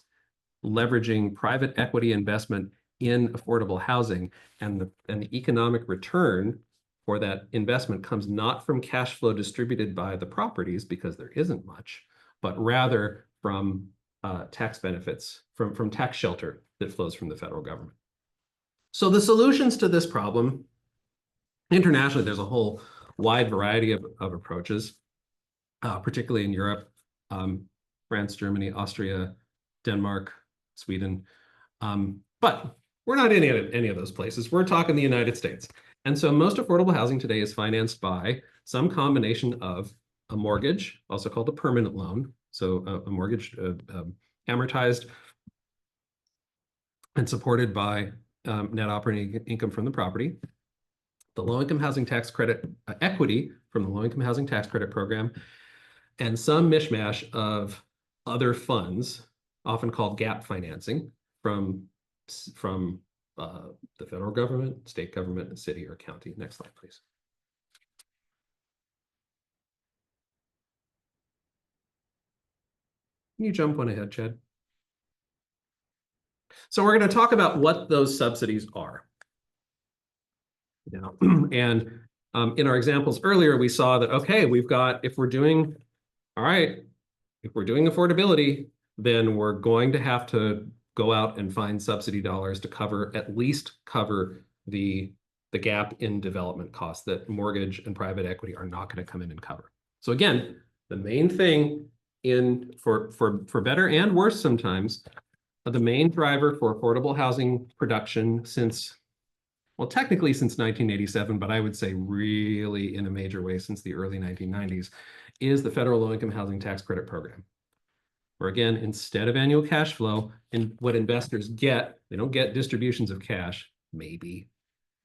leveraging private equity investment in affordable housing, and the economic return for that investment comes not from cash flow distributed by the properties, because there isn't much, but rather from tax benefits, from tax shelter that flows from the federal government. So the solutions to this problem, internationally, there's a whole wide variety of approaches, particularly in Europe, France, Germany, Austria, Denmark, Sweden. But we're not in any of those places. We're talking the United States. And so most affordable housing today is financed by some combination of a mortgage, also called a permanent loan. So a mortgage amortized and supported by net operating income from the property, the low-income housing tax credit equity from the low-income housing tax credit program, and some mishmash of other funds, often called gap financing, from the federal government, state government, city, or county. Next slide, please. Can you jump one ahead, Chad? So we're going to talk about what those subsidies are. Now, and in our examples earlier, we saw that, okay, if we're doing affordability, then we're going to have to go out and find subsidy dollars to at least cover the gap in development costs that mortgage and private equity are not going to come in and cover. So again, the main thing for better and worse sometimes, the main driver for affordable housing production technically since 1987, but I would say really in a major way since the early 1990s, is the federal low-income housing tax credit program. Where again, instead of annual cash flow, and what investors get, they don't get distributions of cash, maybe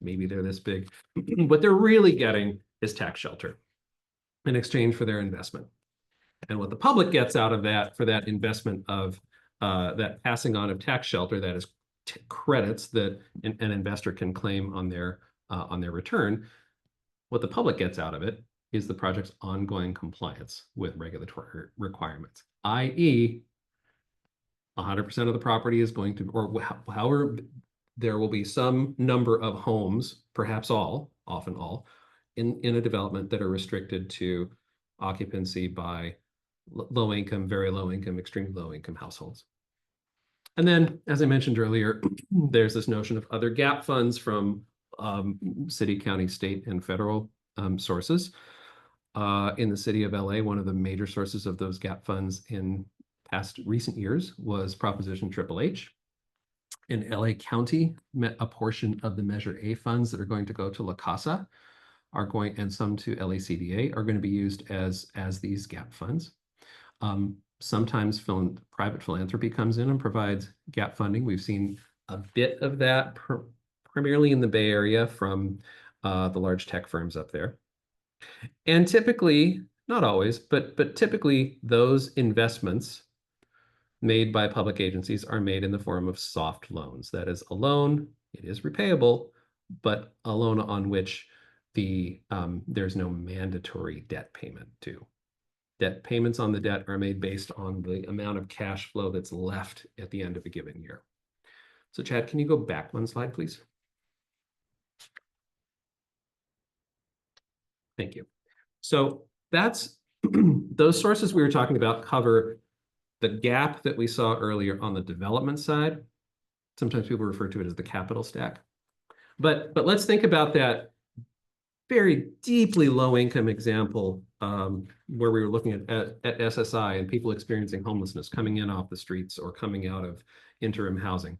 they're this big. What they're really getting is tax shelter in exchange for their investment. And what the public gets out of that, for that investment of that passing on of tax shelter, that is credits that an investor can claim on their return. What the public gets out of it is the project's ongoing compliance with regulatory requirements, i.e., 100% of the property is going to, or however, there will be some number of homes, perhaps all, often all, in a development that are restricted to occupancy by low income, very low income, extremely low income households. And then, as I mentioned earlier, there's this notion of other gap funds from city, county, state, and federal sources. In the city of LA, one of the major sources of those gap funds in past recent years was Proposition Triple H. In LA County, a portion of the Measure A funds that are going to go to La Casa are going, and some to LACDA, are going to be used as these gap funds. Sometimes private philanthropy comes in and provides gap funding. We've seen a bit of that primarily in the Bay Area from the large tech firms up there. And typically, not always, but typically those investments made by public agencies are made in the form of soft loans. That is a loan, it is repayable, but a loan on which there's no mandatory debt payment to. Debt payments on the debt are made based on the amount of cash flow that's left at the end of a given year. So Chad, can you go back one slide, please? Thank you. So that's those sources we were talking about cover the gap that we saw earlier on the development side. Sometimes people refer to it as the capital stack. But let's think about that very deeply low income example where we were looking at SSI and people experiencing homelessness coming in off the streets or coming out of interim housing.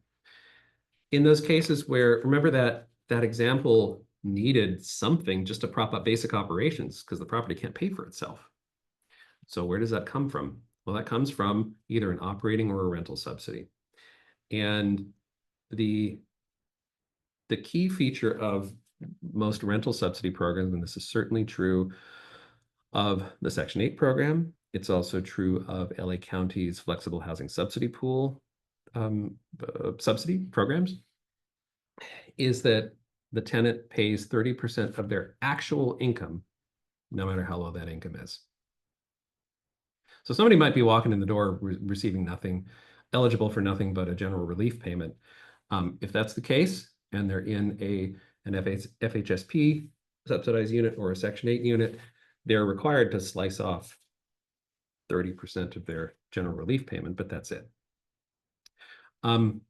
In those cases where, remember that example needed something just to prop up basic operations because the property can't pay for itself. So where does that come from? Well, that comes from either an operating or a rental subsidy. And the key feature of most rental subsidy programs, and this is certainly true of the Section 8 program, it's also true of LA County's flexible housing subsidy pool subsidy programs, is that the tenant pays 30% of their actual income, no matter how low that income is. So somebody might be walking in the door receiving nothing, eligible for nothing but a general relief payment. If that's the case, and they're in an FHSP subsidized unit or a Section 8 unit, they're required to slice off 30% of their general relief payment, but that's it. And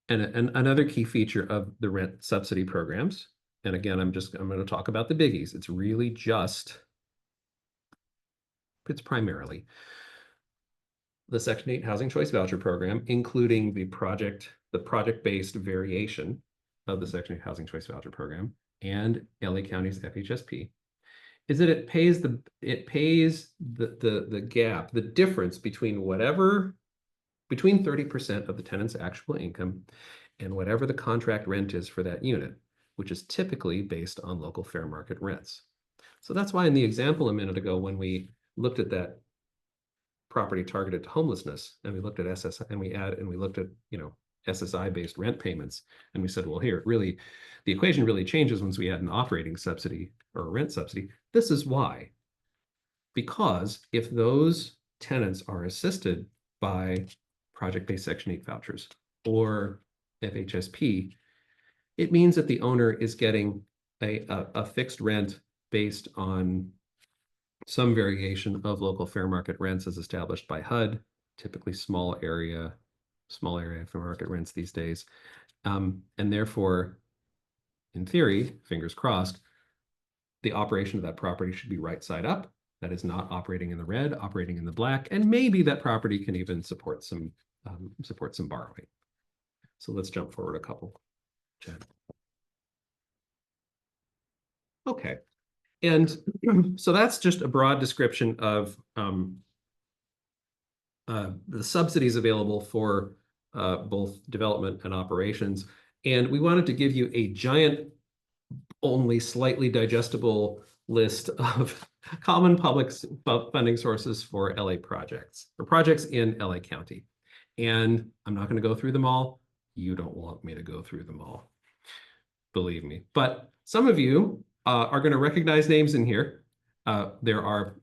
another key feature of the rent subsidy programs, and again, I'm going to talk about the biggies. It's primarily the Section 8 Housing Choice Voucher Program, including the project-based variation of the Section 8 Housing Choice Voucher Program and LA County's FHSP, is that it pays the gap, the difference between 30% of the tenant's actual income and whatever the contract rent is for that unit, which is typically based on local fair market rents. So that's why in the example a minute ago, when we looked at that property targeted to homelessness, and we looked at SSI, and we looked at, SSI-based rent payments, and we said, well, here, really, the equation really changes once we add an operating subsidy or a rent subsidy. This is why. Because if those tenants are assisted by project-based Section 8 vouchers or FHSP, it means that the owner is getting a fixed rent based on some variation of local fair market rents as established by HUD, typically small area fair market rents these days. And therefore, in theory, fingers crossed, the operation of that property should be right side up. That is not operating in the red, operating in the black, and maybe that property can even support some borrowing. So let's jump forward a couple, Chad. Okay. And so that's just a broad description of the subsidies available for both development and operations. And we wanted to give you a giant, only slightly digestible list of common public funding sources for LA projects, or projects in LA County. And I'm not going to go through them all. You don't want me to go through them all, believe me. But some of you are going to recognize names in here. There are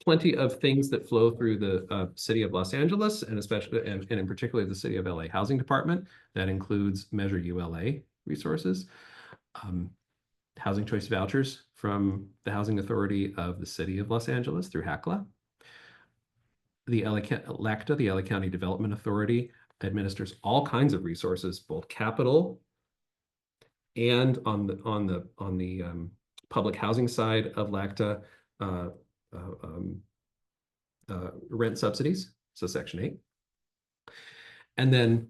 plenty of things that flow through the city of Los Angeles, and especially and in particular the city of LA Housing Department. That includes Measure ULA resources, housing choice vouchers from the Housing Authority of the city of Los Angeles through HACLA. The LACTA, the LA County Development Authority, administers all kinds of resources, both capital and on the public housing side of LACTA, rent subsidies, so Section 8. And then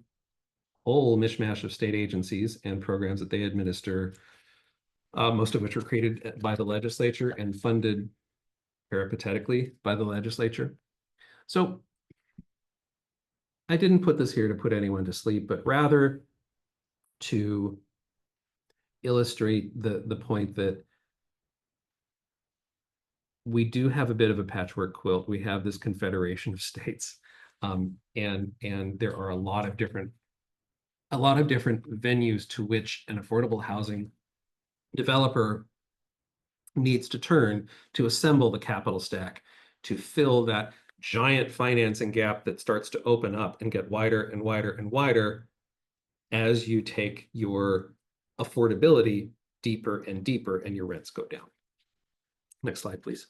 whole mishmash of state agencies and programs that they administer, most of which were created by the legislature and funded peripatetically by the legislature. So I didn't put this here to put anyone to sleep, but rather to illustrate the point that we do have a bit of a patchwork quilt. We have this confederation of states, and there are a lot of different venues to which an affordable housing developer needs to turn to assemble the capital stack to fill that giant financing gap that starts to open up and get wider and wider and wider as you take your affordability deeper and deeper and your rents go down. Next slide, please.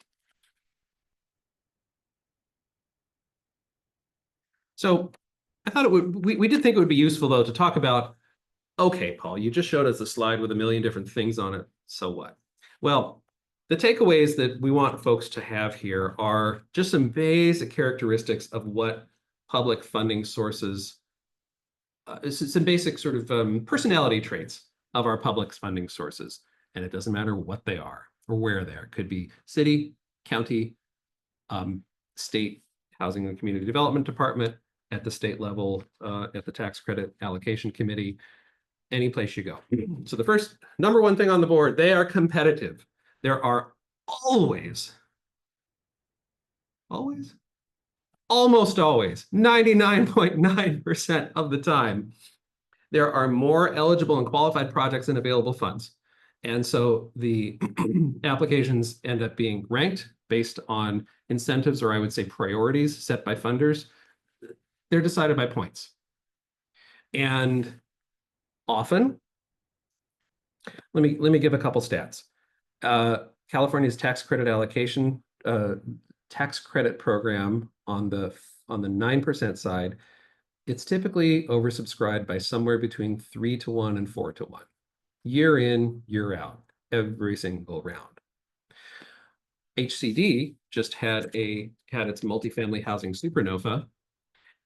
So I thought we did think it would be useful though to talk about, okay, Paul, you just showed us a slide with a million different things on it. So what? Well, the takeaways that we want folks to have here are just some basic characteristics of what public funding sources, some basic sort of personality traits of our public funding sources. And it doesn't matter what they are or where they are. It could be city, county, state housing and community development department, at the state level, at the tax credit allocation committee, any place you go. So the first number one thing on the board, they are competitive. There are almost always, 99.9% of the time, there are more eligible and qualified projects than available funds. And so the applications end up being ranked based on incentives, or I would say priorities set by funders. They're decided by points. And often, let me give a couple stats. California's tax credit allocation, tax credit program on the 9% side, it's typically oversubscribed by somewhere between 3 to 1 and 4 to 1, year in, year out, every single round. HCD just had its multifamily housing supernova,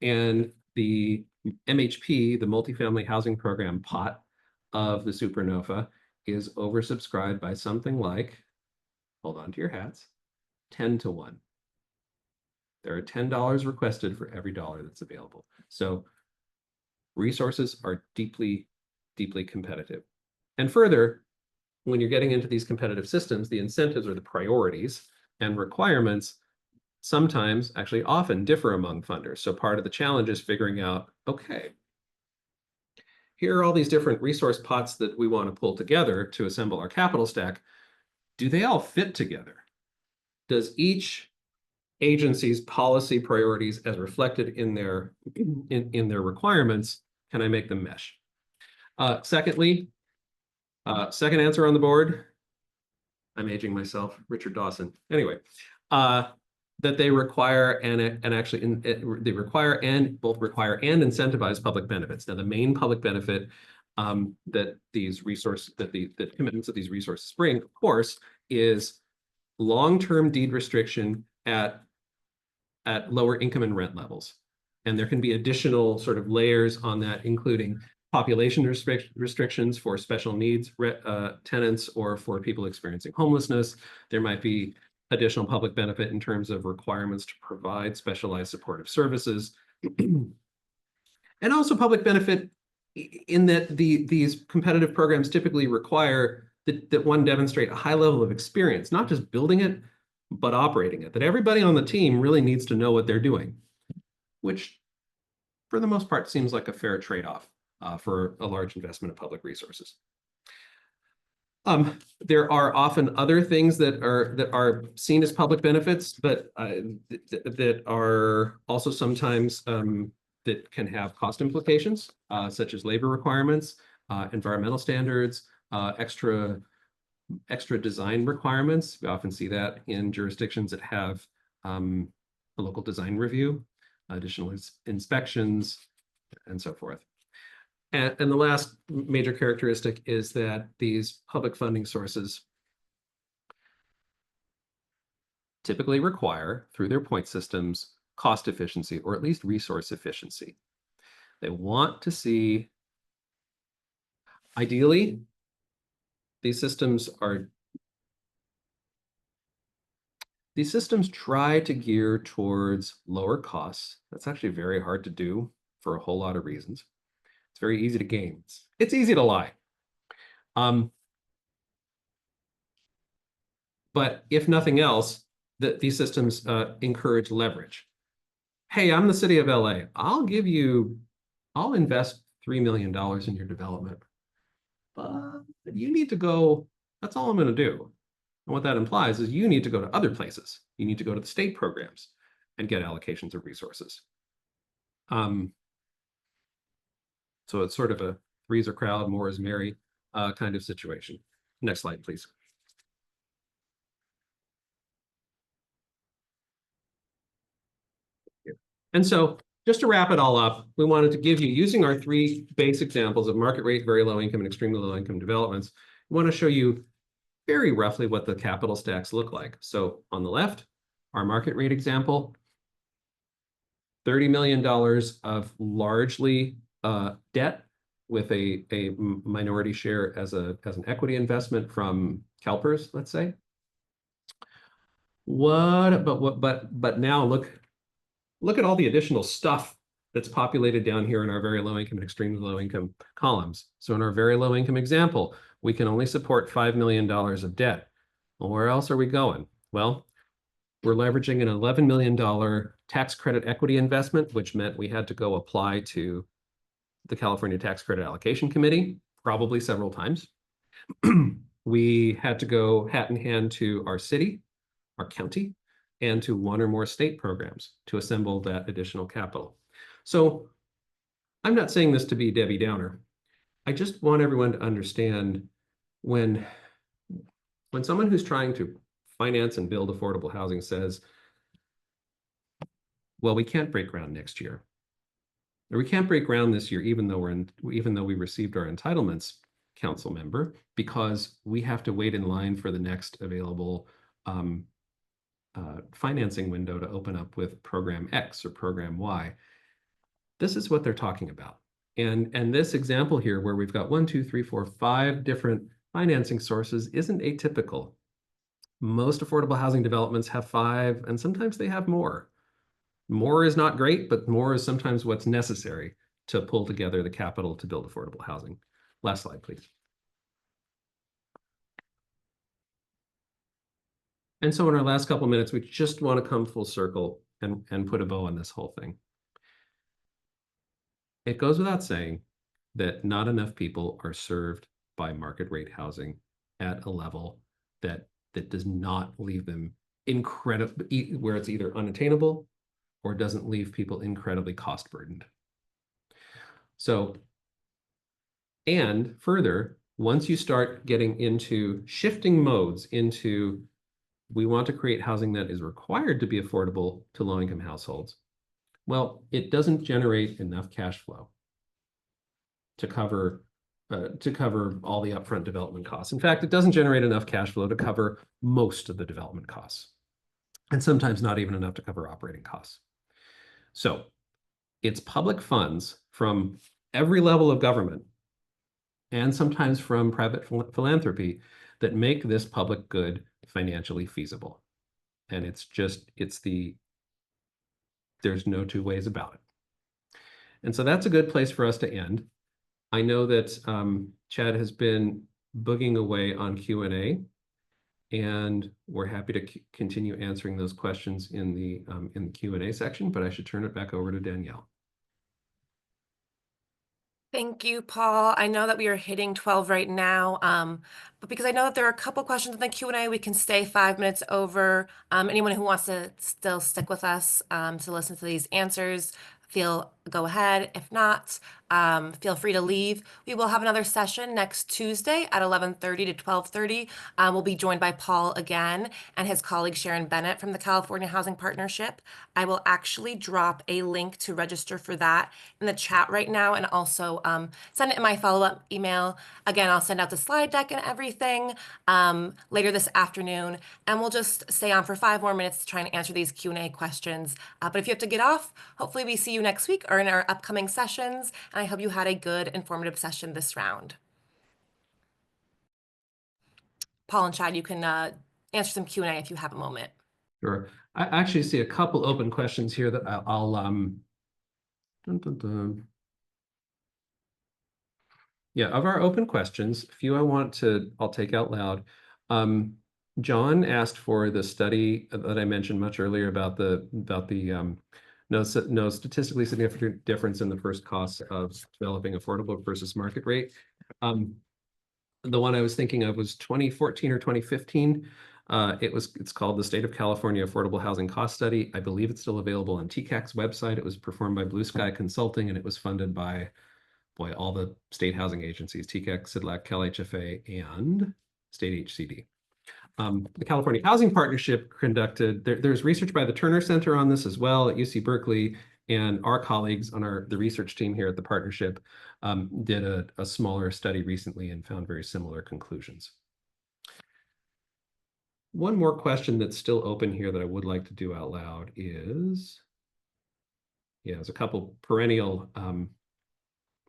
and the MHP, the multifamily housing program pot of the supernova, is oversubscribed by something like, hold on to your hats, 10 to 1. There are $10 requested for every dollar that's available. So resources are deeply, deeply competitive. And further, when you're getting into these competitive systems, the incentives or the priorities and requirements sometimes, actually often, differ among funders. So part of the challenge is figuring out, okay, here are all these different resource pots that we want to pull together to assemble our capital stack. Do they all fit together? Does each agency's policy priorities as reflected in their requirements, can I make them mesh? Secondly, second answer on the board, I'm aging myself, Richard Dawson. Anyway, that they require they require and incentivize public benefits. Now, the main public benefit that the commitments of these resources bring, of course, is long-term deed restriction at lower income and rent levels. And there can be additional sort of layers on that, including population restrictions for special needs tenants or for people experiencing homelessness. There might be additional public benefit in terms of requirements to provide specialized supportive services. And also public benefit in that these competitive programs typically require that one demonstrate a high level of experience, not just building it, but operating it, that everybody on the team really needs to know what they're doing, which for the most part seems like a fair trade-off for a large investment of public resources. There are often other things that are seen as public benefits, but that are also sometimes that can have cost implications, such as labor requirements, environmental standards, extra design requirements. We often see that in jurisdictions that have a local design review, additional inspections, and so forth. And the last major characteristic is that these public funding sources typically require, through their point systems, cost efficiency, or at least resource efficiency. They want to see, ideally, these systems try to gear towards lower costs. That's actually very hard to do for a whole lot of reasons. It's very easy to game. It's easy to lie. But if nothing else, these systems encourage leverage. Hey, I'm the city of LA. I'll invest $3 million in your development. But you need to go, that's all I'm going to do. And what that implies is you need to go to other places. You need to go to the state programs and get allocations of resources. So it's sort of a three's a crowd, more is merry kind of situation. Next slide, please. And so just to wrap it all up, we wanted to give you, using our three base examples of market rate, very low income, and extremely low income developments, we want to show you very roughly what the capital stacks look like. So on the left, our market rate example, $30 million of largely debt with a minority share as an equity investment from CalPERS, let's say. But now look at all the additional stuff that's populated down here in our very low income and extremely low income columns. So in our very low income example, we can only support $5 million of debt. Well, where else are we going? Well, we're leveraging an $11 million tax credit equity investment, which meant we had to go apply to the California Tax Credit Allocation Committee, probably several times. We had to go hat in hand to our city, our county, and to one or more state programs to assemble that additional capital. So I'm not saying this to be Debbie Downer. I just want everyone to understand when someone who's trying to finance and build affordable housing says, well, we can't break ground next year, or we can't break ground this year, even though we received our entitlements, council member, because we have to wait in line for the next available financing window to open up with program X or program Y. This is what they're talking about. And this example here, where we've got 1, 2, 3, 4, 5 different financing sources, isn't atypical. Most affordable housing developments have 5, and sometimes they have more. More is not great, but more is sometimes what's necessary to pull together the capital to build affordable housing. Last slide, please. And so in our last couple of minutes, we just want to come full circle and put a bow on this whole thing. It goes without saying that not enough people are served by market rate housing at a level that does not leave them incredibly, where it's either unattainable or doesn't leave people incredibly cost burdened. So, and further, once you start getting into shifting modes into, we want to create housing that is required to be affordable to low-income households, well, it doesn't generate enough cash flow to cover all the upfront development costs. In fact, it doesn't generate enough cash flow to cover most of the development costs, and sometimes not even enough to cover operating costs. So it's public funds from every level of government and sometimes from private philanthropy that make this public good financially feasible. And there's no two ways about it. And so that's a good place for us to end. I know that Chad has been boogieing away on Q&A, and we're happy to continue answering those questions in the Q&A section, but I should turn it back over to Danielle. Thank you, Paul. I know that we are hitting 12 right now, but because I know that there are a couple questions in the Q&A, we can stay 5 minutes over. Anyone who wants to still stick with us to listen to these answers, go ahead. If not, feel free to leave. We will have another session next Tuesday at 11:30 to 12:30. We'll be joined by Paul again and his colleague Sharon Bennett from the California Housing Partnership. I will actually drop a link to register for that in the chat right now, and also send it in my follow-up email. Again, I'll send out the slide deck and everything later this afternoon, and we'll just stay on for 5 more minutes to try and answer these Q&A questions. But if you have to get off, hopefully we see you next week or in our upcoming sessions, and I hope you had a good, informative session this round. Paul and Chad, you can answer some Q&A if you have a moment. Sure. I actually see a couple open questions here that I'll dun, dun, dun. Yeah, of our open questions, a few I'll take out loud. John asked for the study that I mentioned much earlier about the no statistically significant difference in the first costs of developing affordable versus market rate. The one I was thinking of was 2014 or 2015. It's called the State of California Affordable Housing Cost Study. I believe it's still available on TCAC's website. It was performed by Blue Sky Consulting, and it was funded by, boy, all the state housing agencies, TCAC, CIDLAC, CalHFA, and State HCD. The California Housing Partnership conducted, there's research by the Turner Center on this as well at UC Berkeley, and our colleagues on the research team here at the partnership did a smaller study recently and found very similar conclusions. One more question that's still open here that I would like to do out loud is, yeah, there's a couple perennial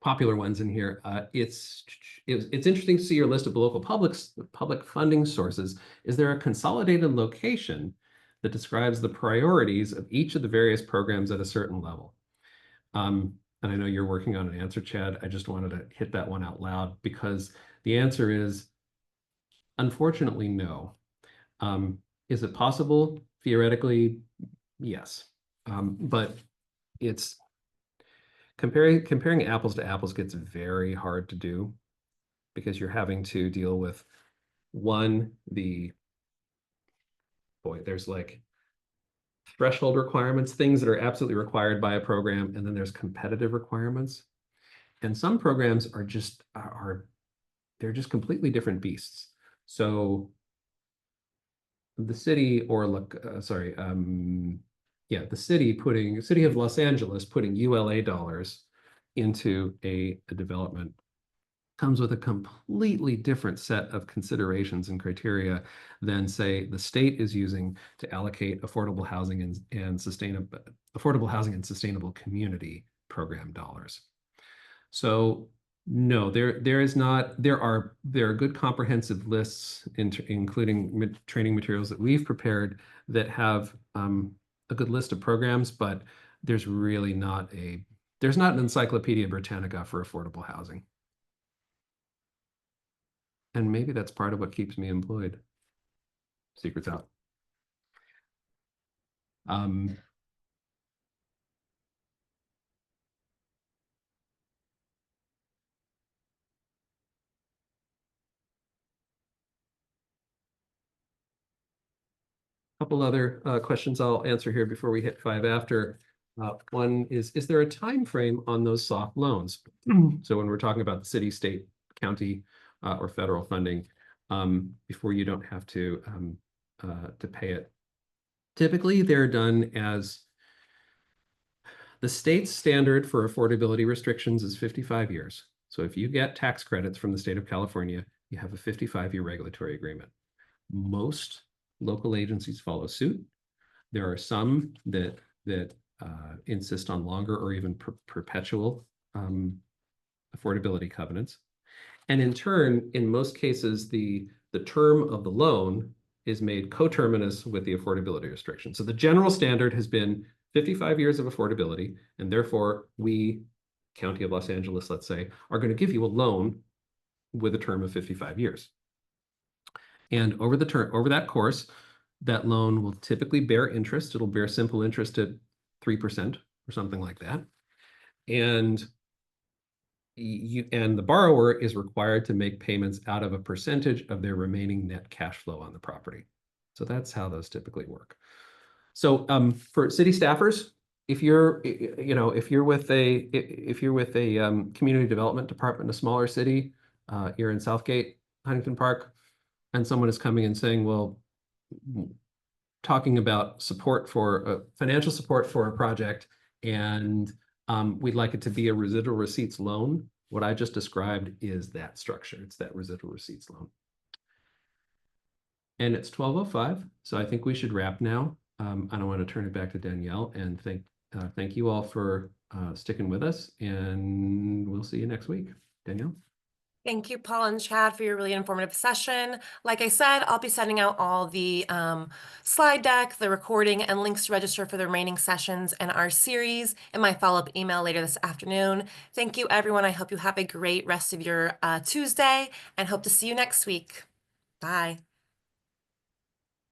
popular ones in here. It's interesting to see your list of local public funding sources. Is there a consolidated location that describes the priorities of each of the various programs at a certain level? And I know you're working on an answer, Chad. I just wanted to hit that one out loud because the answer is, unfortunately, no. Is it possible? Theoretically, yes. But it's comparing apples to apples gets very hard to do because you're having to deal with there's like threshold requirements, things that are absolutely required by a program, and then there's competitive requirements. And some programs are just they're just completely different beasts. So the city the city of Los Angeles putting ULA dollars into a development comes with a completely different set of considerations and criteria than, say, the state is using to allocate affordable housing and sustainable community program dollars. So no, there are good comprehensive lists including training materials that we've prepared that have a good list of programs, but there's really not an Encyclopedia Britannica for affordable housing. And maybe that's part of what keeps me employed. Secret's out. Couple other questions I'll answer here before we hit 5 after. One is there a time frame on those soft loans? So when we're talking about the city, state, county, or federal funding, before you don't have to pay it. Typically, they're done as the state's standard for affordability restrictions is 55 years. So if you get tax credits from the state of California, you have a 55-year regulatory agreement. Most local agencies follow suit. There are some that insist on longer or even perpetual affordability covenants. And in turn, in most cases, the term of the loan is made coterminous with the affordability restriction. So the general standard has been 55 years of affordability, and therefore we, County of Los Angeles, let's say, are going to give you a loan with a term of 55 years. And over that course, that loan will typically bear interest. It'll bear simple interest at 3% or something like that. And and the borrower is required to make payments out of a percentage of their remaining net cash flow on the property. So that's how those typically work. So for city staffers, if you're, if you're with a community development department in a smaller city, you're in Southgate, Huntington Park, and someone is coming and saying, well, talking about support for financial support for a project, and we'd like it to be a residual receipts loan. What I just described is that structure. It's that residual receipts loan. And it's 12:05, so I think we should wrap now. I don't want to turn it back to Danielle, and thank you all for sticking with us, and we'll see you next week. Danielle? Thank you, Paul and Chad, for your really informative session. Like I said, I'll be sending out all the slide deck, the recording, and links to register for the remaining sessions in our series in my follow-up email later this afternoon. Thank you, everyone. I hope you have a great rest of your Tuesday, and hope to see you next week. Bye.